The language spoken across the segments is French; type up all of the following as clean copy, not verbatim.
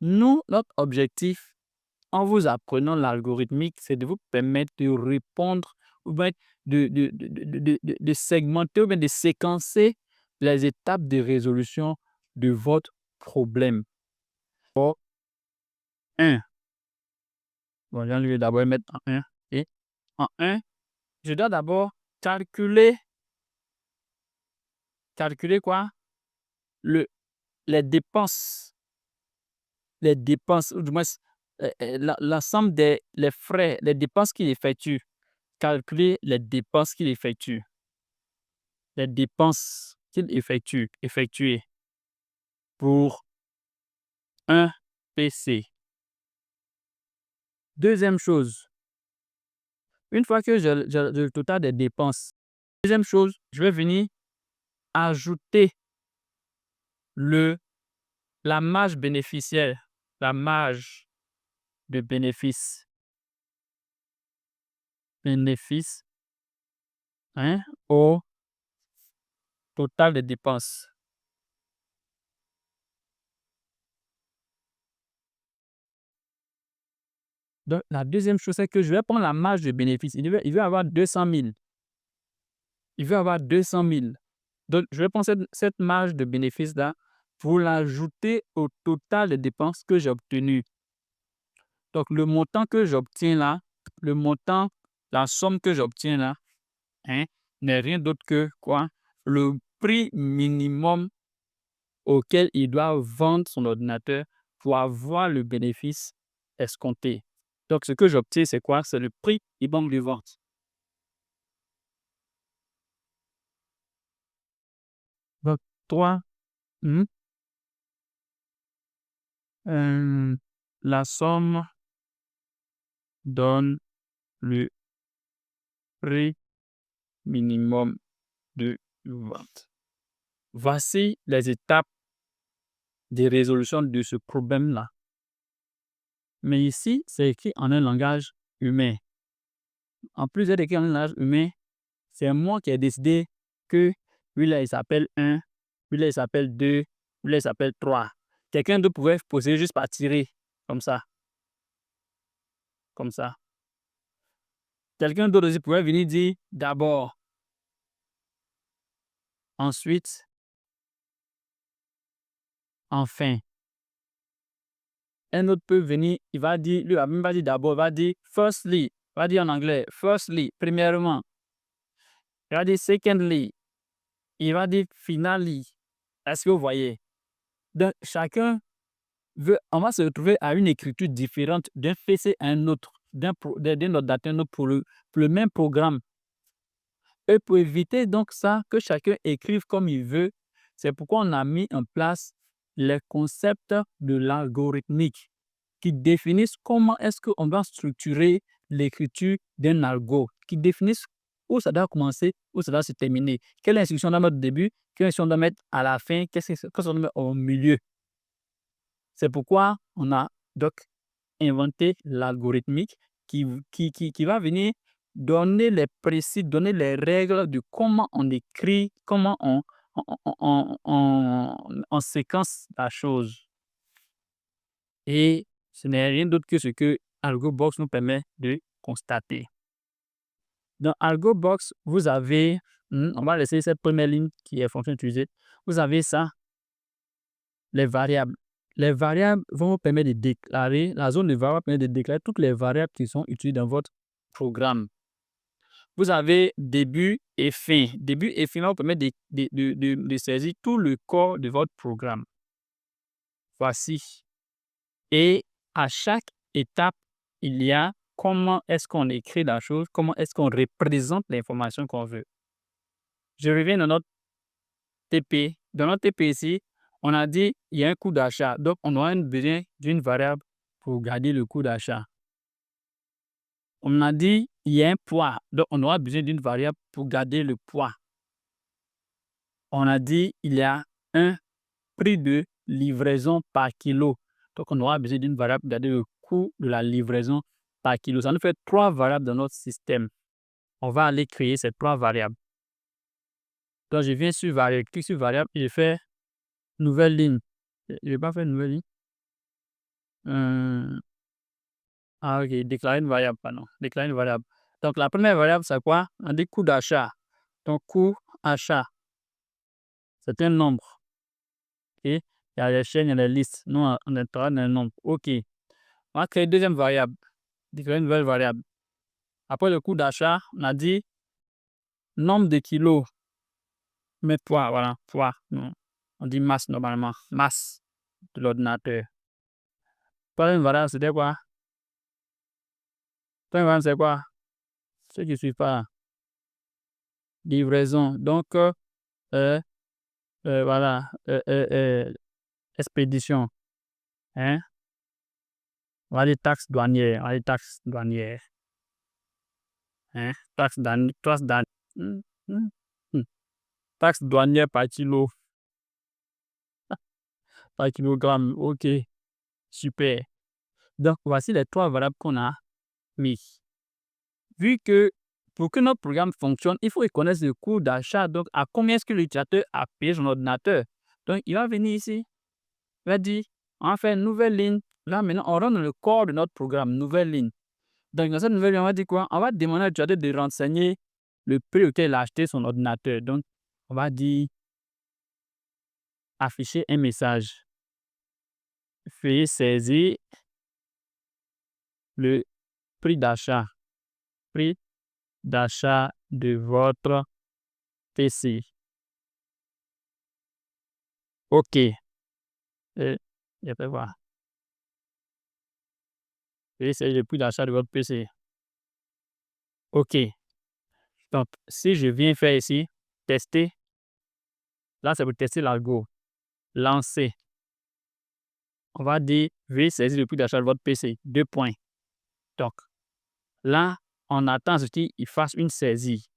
Nous, notre objectif, en vous apprenant l'algorithmique, c'est de vous permettre de répondre ou bien de segmenter ou bien de séquencer les étapes de résolution de votre problème. Bon, 1. Bon, je vais d'abord mettre en 1. Et en 1, je dois d'abord calculer quoi? Le, les dépenses, ou du moins l'ensemble des les frais, les dépenses qu'il effectue. Calculer les dépenses qu'il effectue. Les dépenses qu'il effectuées pour un PC. Deuxième chose, une fois que j'ai le total des dépenses, deuxième chose, je vais venir ajouter la marge bénéficiaire, la marge de bénéfice. Bénéfice au total des dépenses. Donc, la deuxième chose, c'est que je vais prendre la marge de bénéfice. Il veut avoir 200 000. Il veut avoir 200 000. Donc, je vais prendre cette marge de bénéfice-là pour l'ajouter au total des dépenses que j'ai obtenues. Donc, le montant que j'obtiens là, la somme que j'obtiens là, n'est rien d'autre que quoi? Le prix minimum auquel il doit vendre son ordinateur pour avoir le bénéfice escompté. Donc, ce que j'obtiens, c'est quoi? C'est le prix minimum de vente. Donc, 3, la somme donne le prix minimum de vente. Voici les étapes de résolution de ce problème-là. Mais ici, c'est écrit en un langage humain. En plus d'être écrit en un langage humain, c'est moi qui ai décidé que lui-là, il s'appelle 1, lui-là, il s'appelle 2, lui-là, il s'appelle 3. Quelqu'un d'autre pouvait poser juste par tirer, comme ça. Comme ça. Quelqu'un d'autre aussi pouvait venir dire d'abord, ensuite, enfin. Un autre peut venir, il va dire, lui, il va même pas dire d'abord, il va dire firstly, il va dire en anglais, firstly, premièrement. Il va dire secondly, il va dire finally. Est-ce que vous voyez? Donc, chacun on va se retrouver à une écriture différente d'un PC à un autre, d'un ordinateur à un autre pour le même programme. Et pour éviter donc ça, que chacun écrive comme il veut, c'est pourquoi on a mis en place les concepts de l'algorithmique qui définissent comment est-ce qu'on doit structurer l'écriture d'un algo, qui définissent où ça doit commencer, où ça doit se terminer, quelle instruction on doit mettre au début, quelle instruction on doit mettre à la fin, qu'est-ce qu'on doit mettre au milieu. C'est pourquoi on a donc inventé l'algorithmique qui va venir donner donner les règles de comment on écrit, comment on séquence la chose. Et ce n'est rien d'autre que ce que AlgoBox nous permet de constater. Dans AlgoBox, vous avez, on va laisser cette première ligne qui est fonction utilisée, vous avez ça, les variables. Les variables vont vous permettre de déclarer, la zone de variables permet de déclarer toutes les variables qui sont utilisées dans votre programme. Vous avez début et fin. Début et fin va vous permettre de saisir tout le corps de votre programme. Voici. Et à chaque étape, il y a comment est-ce qu'on écrit la chose, comment est-ce qu'on représente l'information qu'on veut. Je reviens dans notre TP. Dans notre TP ici, on a dit il y a un coût d'achat. Donc, on aura besoin d'une variable pour garder le coût d'achat. On a dit il y a un poids. Donc, on aura besoin d'une variable pour garder le poids. On a dit il y a un prix de livraison par kilo. Donc, on aura besoin d'une variable pour garder le coût de la livraison par kilo. Ça nous fait 3 variables dans notre système. On va aller créer ces 3 variables. Donc, je viens sur variable, je clique sur variable et je fais nouvelle ligne. Je ne vais pas faire une nouvelle ligne. Ok, déclarer une variable, pardon. Déclarer une variable. Donc, la première variable, c'est quoi? On dit coût d'achat. Donc, coût achat, c'est un nombre. Ok? Il y a les chaînes, il y a les listes. Nous, on est dans un nombre. OK. On va créer une deuxième variable. Déclarer une nouvelle variable. Après le coût d'achat, on a dit nombre de kilos. Mais poids, voilà, poids. Non. On dit masse normalement. Masse de l'ordinateur. Troisième variable, c'était quoi? Troisième variable, c'est quoi? Ceux qui ne suivent pas. Livraison. Donc, voilà. Expédition. Hein? On va dire taxe douanière. On va dire taxe douanière. Hein? Taxe douanière. Taxe douanière par kilo. Par kilogramme. OK. Super. Donc, voici les trois variables qu'on a mis. Vu que pour que notre programme fonctionne, il faut connaître le coût d'achat. Donc, à combien est-ce que l'utilisateur a payé son ordinateur? Donc, il va venir ici. Il va dire, on va faire une nouvelle ligne. Là, maintenant, on rentre dans le corps de notre programme, nouvelle ligne. Donc, dans cette nouvelle ligne, on va dire quoi? On va demander à l'utilisateur de renseigner le prix auquel il a acheté son ordinateur. Donc, on va dire afficher un message. Veuillez saisir le prix d'achat. Prix d'achat de votre PC. OK. Je vais voir. Veuillez saisir le prix d'achat de votre PC. OK. Donc, si je viens faire ici, tester, là, c'est pour tester l'algo. Lancer. On va dire, veuillez saisir le prix d'achat de votre PC. 2 points. Donc, là, on attend ce qu'il fasse une saisie.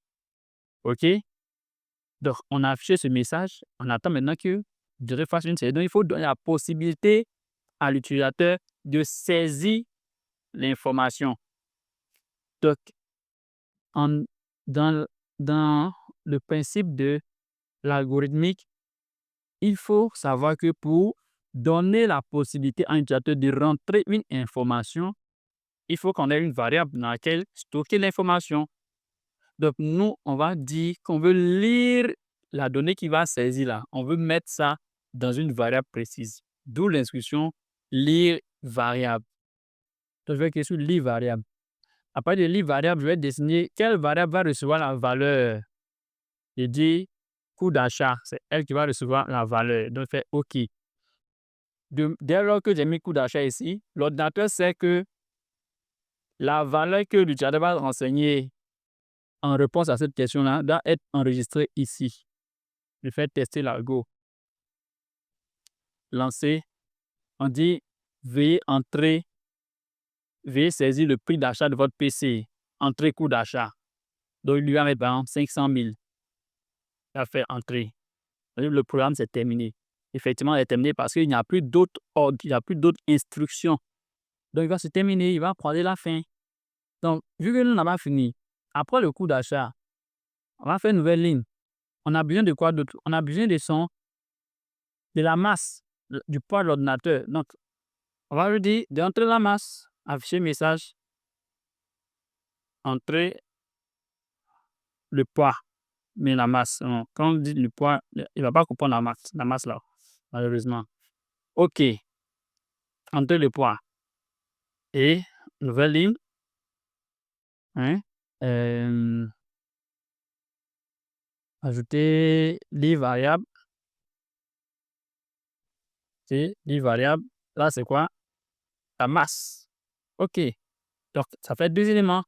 OK? Donc, on a affiché ce message. On attend maintenant que je fasse une saisie. Donc, il faut donner la possibilité à l'utilisateur de saisir l'information. Donc, dans le principe de l'algorithmique, il faut savoir que pour donner la possibilité à un utilisateur de rentrer une information, il faut qu'on ait une variable dans laquelle stocker l'information. Donc, nous, on va dire qu'on veut lire la donnée qui va saisir là. On veut mettre ça dans une variable précise. D'où l'instruction lire variable. Donc, je vais cliquer sur lire variable. Après de lire variable, je vais désigner quelle variable va recevoir la valeur. Je dis coût d'achat, c'est elle qui va recevoir la valeur. Donc, je fais OK. Dès lors que j'ai mis coût d'achat ici, l'ordinateur sait que la valeur que l'utilisateur va renseigner en réponse à cette question-là doit être enregistrée ici. Je fais tester l'algo. Lancer. On dit veuillez saisir le prix d'achat de votre PC. Entrer coût d'achat. Donc, il lui va mettre par exemple 500 000. Il va faire entrer. Le programme, c'est terminé. Effectivement, il est terminé parce qu'il n'y a plus d'autres ordres, il n'y a plus d'autres instructions. Donc, il va se terminer, il va prendre la fin. Donc, vu que nous n'avons pas fini, après le coût d'achat, on va faire une nouvelle ligne. On a besoin de quoi d'autre? On a besoin de la masse, du poids de l'ordinateur. Donc, on va lui dire d'entrer la masse, afficher message, entrer le poids, mais la masse. Quand on dit le poids, il ne va pas comprendre la masse là, malheureusement. OK. Entrer le poids. Et, nouvelle ligne. Hein? Ajouter les variables. C'est les variables. Là, c'est quoi? La masse. OK. Donc, ça fait 2 éléments.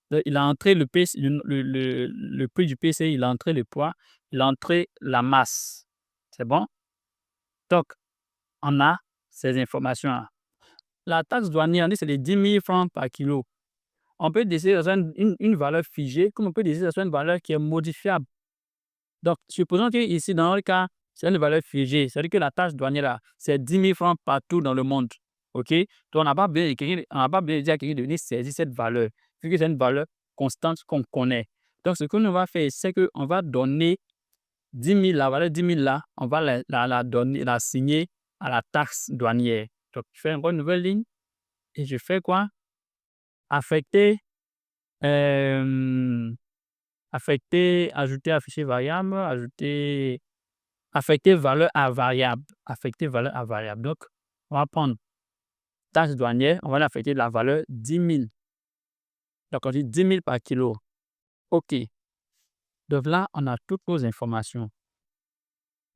Donc, il a entré le prix du PC, il a entré le poids, il a entré la masse. C'est bon? Donc, on a ces informations-là. La taxe douanière, on dit c'est les 10 000 francs par kilo. On peut décider de faire une valeur figée, comme on peut décider de faire une valeur qui est modifiable. Donc, supposons qu'ici, dans le cas, c'est une valeur figée. C'est-à-dire que la taxe douanière, là, c'est 10 000 francs partout dans le monde. OK? Donc, on n'a pas besoin de dire à quelqu'un de venir saisir cette valeur, vu que c'est une valeur constante qu'on connaît. Donc, ce que nous va faire, c'est qu'on va donner 10 000, la valeur 10 000 là, on va la donner, la signer à la taxe douanière. Donc, je fais encore une nouvelle ligne et je fais quoi? Affecter, affecter, ajouter à fichier variable, ajouter, affecter valeur à variable. Affecter valeur à variable. Donc, on va prendre taxe douanière, on va l'affecter de la valeur 10 000. Donc, on dit 10 000 par kilo. OK. Donc là, on a toutes nos informations.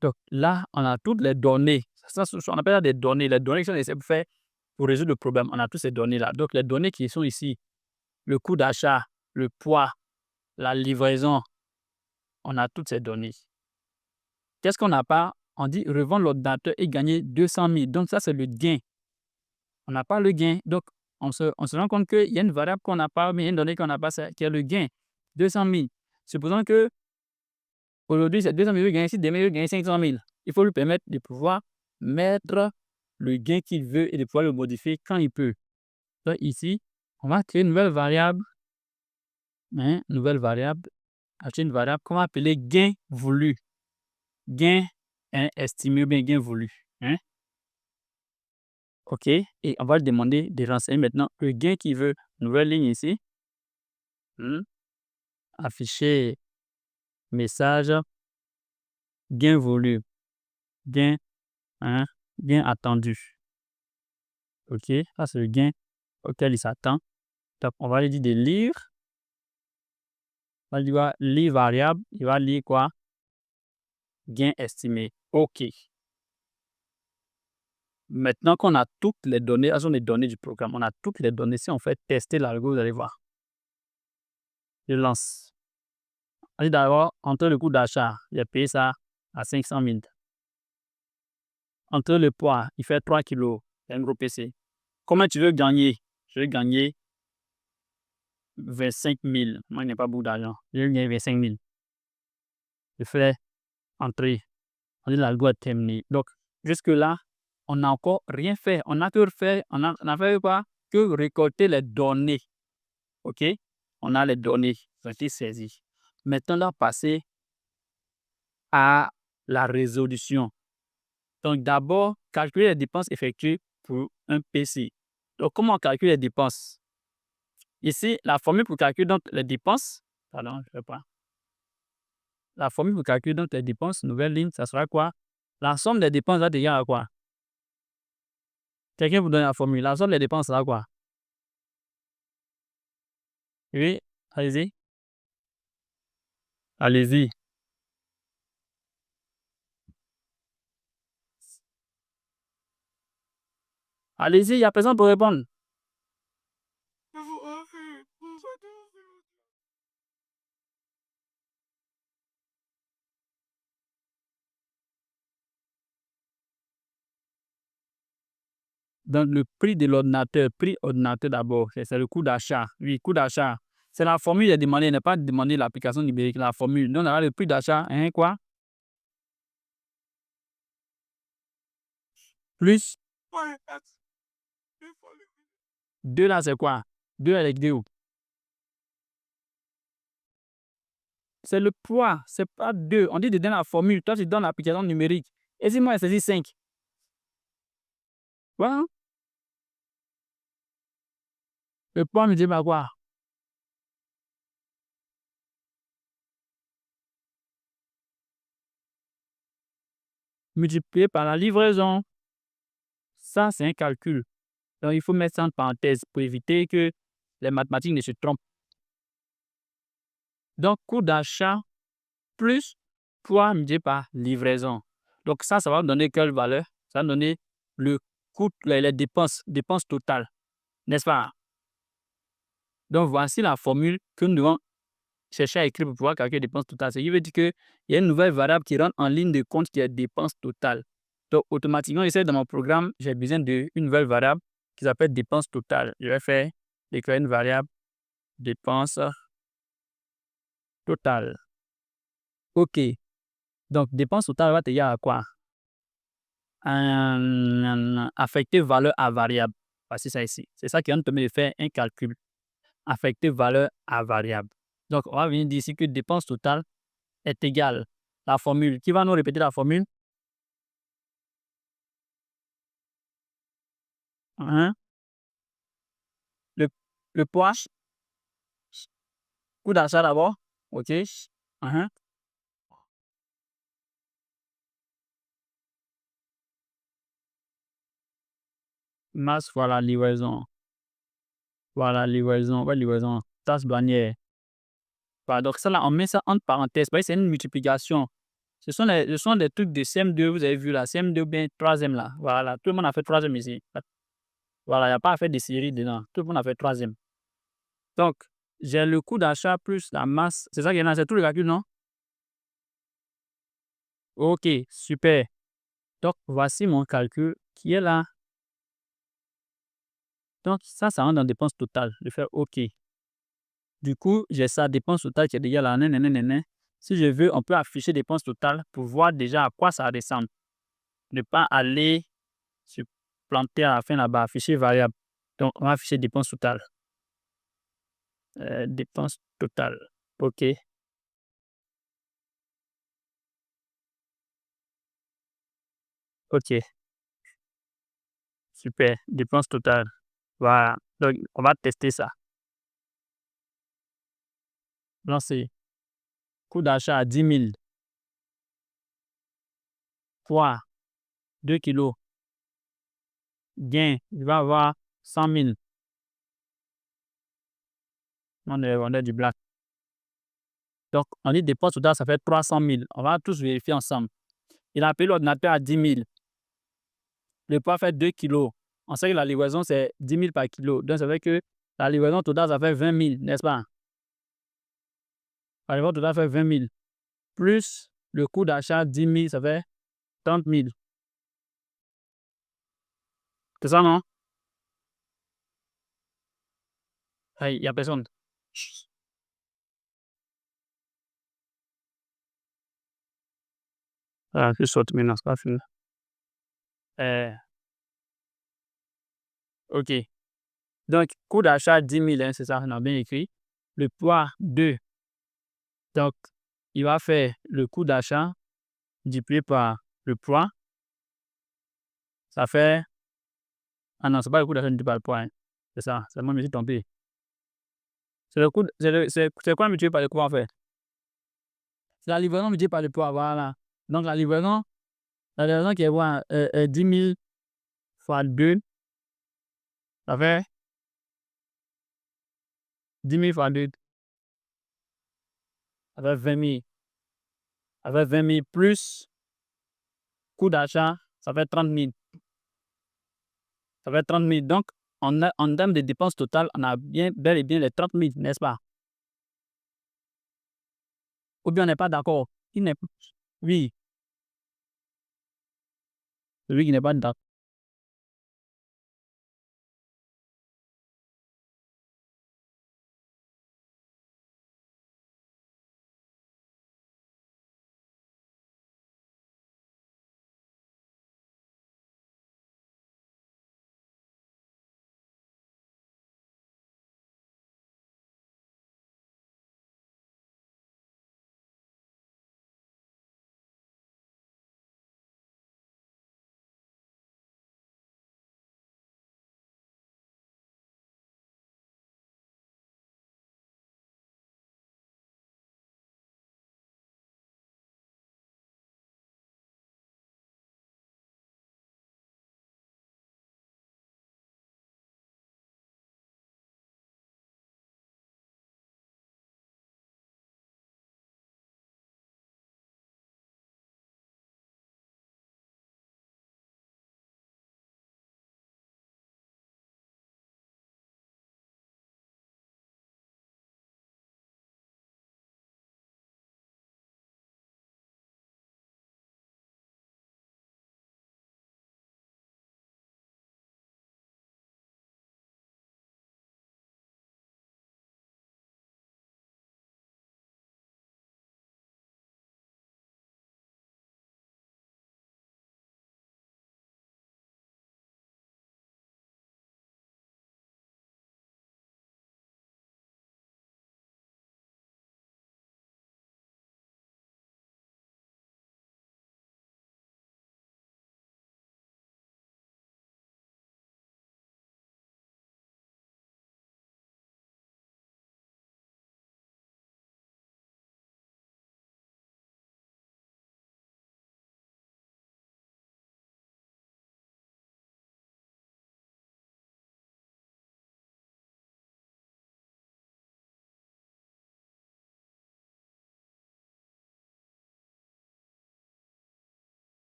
Donc là, on a toutes les données. Ça, on appelle ça des données. Les données qui sont nécessaires pour résoudre le problème. On a toutes ces données-là. Donc, les données qui sont ici, le coût d'achat, le poids, la livraison, on a toutes ces données. Qu'est-ce qu'on n'a pas? On dit revendre l'ordinateur et gagner 200 000. Donc, ça, c'est le gain. On n'a pas le gain. Donc, on se rend compte qu'il y a une variable qu'on n'a pas, mais il y a une donnée qu'on n'a pas, qui est le gain. 200 000. Supposons que aujourd'hui, c'est 200 000 gagner. Si demain, il veut gagner 500 000, il faut lui permettre de pouvoir mettre le gain qu'il veut et de pouvoir le modifier quand il peut. Donc, ici, on va créer une nouvelle variable. Acheter une variable qu'on va appeler gain voulu. Gain estimé ou bien gain voulu. OK. Et on va lui demander de renseigner maintenant le gain qu'il veut. Nouvelle ligne ici. Afficher message. Gain voulu. Gain, gain attendu. OK. Ça, c'est le gain auquel il s'attend. Donc, on va lui dire de lire. On va lui dire lire variable. Il va lire quoi? Gain estimé. OK. Maintenant qu'on a toutes les données, elles sont les données du programme. On a toutes les données. Si on fait tester l'algo, vous allez voir. Je lance. On dit d'abord, entre le coût d'achat, j'ai payé ça à 500 000. Entre le poids, il fait 3 kilos. C'est un gros PC. Combien tu veux gagner? Je veux gagner 25 000. Moi, je n'ai pas beaucoup d'argent. Je veux gagner 25 000. Je fais entrer. On dit l'algo est terminé. Donc, jusque-là, on n'a encore rien fait. On n'a que fait, on a fait quoi? Que récolter les données. OK? On a les données qui ont été saisies. Maintenant, là, passer à la résolution. Donc, d'abord, calculer les dépenses effectuées pour un PC. Donc, comment on calcule les dépenses? Ici, la formule pour calculer donc les dépenses, pardon, je ne sais pas. La formule pour calculer donc les dépenses, nouvelle ligne, ça sera quoi? La somme des dépenses va égal à quoi? Quelqu'un vous donne la formule. La somme des dépenses sera quoi? Oui, allez-y. Allez-y. Allez-y, il y a personne pour répondre. Donc, le prix de l'ordinateur, prix ordinateur d'abord, c'est le coût d'achat. Oui, coût d'achat. C'est la formule qui est demandée, il n'est pas demandé l'application numérique, la formule. Donc, on aura le prix d'achat, quoi? Plus 2 là, c'est quoi? 2 avec 2 où? C'est le poids, c'est pas 2. On dit de donner la formule, toi tu donnes l'application numérique. Et si moi, elle saisit 5? Voilà. Le poids me dit par quoi? Multiplié par la livraison. Ça, c'est un calcul. Donc, il faut mettre ça en parenthèse pour éviter que les mathématiques ne se trompent. Donc, coût d'achat plus poids multiplié par livraison. Donc, ça va me donner quelle valeur? Ça va me donner le coût, les dépenses totales. N'est-ce pas? Donc, voici la formule que nous devons chercher à écrire pour pouvoir calculer les dépenses totales. Ce qui veut dire qu'il y a une nouvelle variable qui rentre en ligne de compte qui est dépenses totales. Donc, automatiquement, ici, dans mon programme, j'ai besoin d'une nouvelle variable qui s'appelle dépenses totales. Je vais faire déclarer une variable dépenses totales. OK. Donc, dépenses totales va te dire à quoi? Affecter valeur à variable. Voici ça ici. C'est ça qui va nous permettre de faire un calcul. Affecter valeur à variable. Donc, on va venir dire ici que dépenses totales est égale la formule. Qui va nous répéter la formule? Hein? Le poids, coût d'achat d'abord. OK. Hein? Masse, voilà, livraison. Voilà, livraison. Ouais, livraison. Taxe douanière. Voilà, donc ça là, on met ça entre parenthèses. Vous voyez, c'est une multiplication. Ce sont des trucs de CM2, vous avez vu là, CM2 ou bien troisième là. Voilà, tout le monde a fait troisième ici. Voilà, il n'y a pas à faire de série dedans. Tout le monde a fait troisième. Donc, j'ai le coût d'achat plus la masse. C'est ça qu'il y en a, c'est tout le calcul, non? OK, super. Donc, voici mon calcul qui est là. Donc, ça rentre dans dépense totale. Je fais OK. Du coup, j'ai ça, dépense totale qui est déjà là. Si je veux, on peut afficher dépense totale pour voir déjà à quoi ça ressemble. Ne pas aller se planter à la fin là-bas, afficher variable. Donc, on va afficher dépense totale. Dépense totale. OK. OK. Super. Dépense totale. Voilà. Donc, on va tester ça. Lancer. Coût d'achat à 10 000. Poids, 2 kilos. Gain, il va avoir 100 000. On est vendeur du black. Donc, on dit dépense totale, ça fait 300 000. On va tous vérifier ensemble. Il a appelé l'ordinateur à 10 000. Le poids fait 2 kilos. On sait que la livraison, c'est 10 000 par kilo. Donc, ça veut dire que la livraison totale, ça fait 20 000, n'est-ce pas? La livraison totale fait 20 000. Plus le coût d'achat, 10 000, ça fait 30 000. C'est ça, non? Il n'y a personne. Ah, je saute maintenant, c'est pas fini. OK. Donc, coût d'achat 10 000, hein, c'est ça, on a bien écrit. Le poids 2. Donc, il va faire le coût d'achat multiplié par le poids. Ça fait. Ah non, c'est pas le coût d'achat multiplié par le poids, hein. C'est ça, c'est moi, je me suis trompé. C'est le coût, c'est quoi multiplié par le poids en fait? C'est la livraison multipliée par le poids, voilà. Donc, la livraison qui est quoi? 10 000 fois 2, ça fait 10 000 fois 2, ça fait 20 000. Ça fait 20 000 plus coût d'achat, ça fait 30 000. Ça fait 30 000. Donc, en termes de dépenses totales, on a bel et bien les 30 000, n'est-ce pas? Ou bien on n'est pas d'accord? Oui, celui qui n'est pas d'accord.